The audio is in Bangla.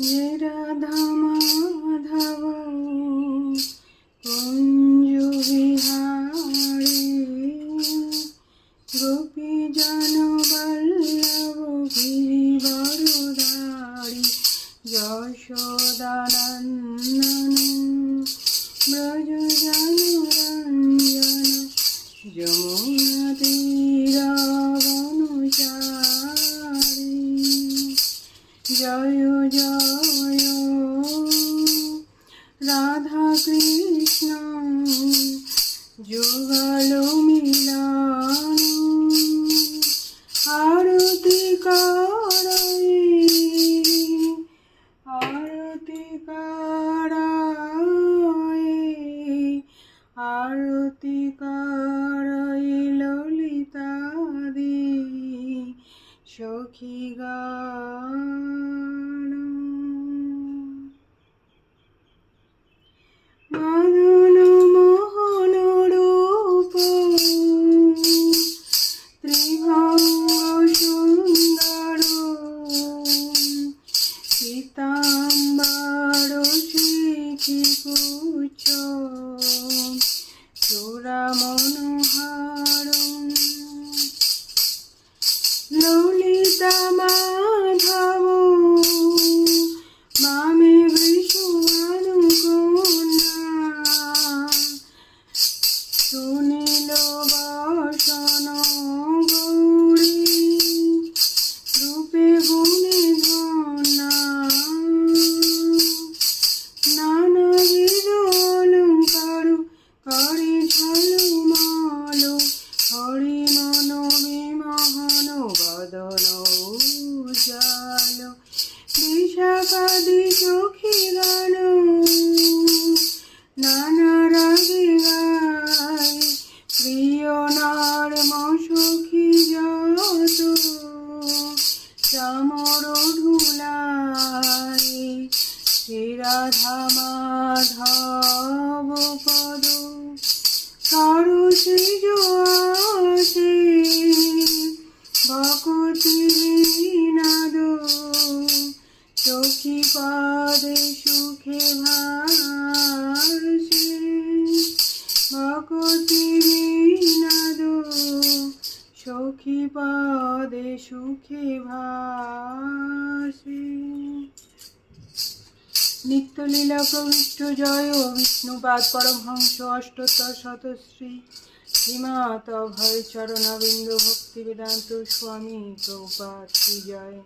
যে রাধা মাধব কুঞ্জ বিহারে গোপী জন বল্লভ গিরিবরধারী যশোদানন্দন ব্রজ জনরঞ্জন যমুনা তীরবনচারী। জয় জয় রাধা কৃষ্ণ যুগল মিলন আরতি করাই আরতি করাই আরতি করাই ললিতা দি সখী গান। মদন মোহন রূপ ত্রিভঙ্গ সুন্দর পীতাম্বর শিখি কুচ চূড়া মনোহর ললিতা মাধব বামে বৃষভানুকন্যা সুনীল বসন গৌরী রূপে গুণে ধন্যা নানাবিধ অলঙ্কার করে ঝলমল হরি মন বিমোহন বদন উজ্জ্বল বিষাকাদি চোখে গান নানা রাগে গায় প্রিয় নরম সখী যত চামর ধুলায় শ্রী রাধা মাধব পদ সরসী জোয়াসে ভকতি বিনাদ সখী পদে সুখে ভাসে ভকতি বিনাদ সখী পদে সুখে ভাসে। নিত্যলীলা প্রবিষ্ট জয় বিষ্ণুপাদ পরমহংস অষ্টোত্তর শতশ্রী শ্রীমাত অভয় চরণাবিন্দ ভক্তি বেদান্ত স্বামী প্রভুপাদ কি জয়।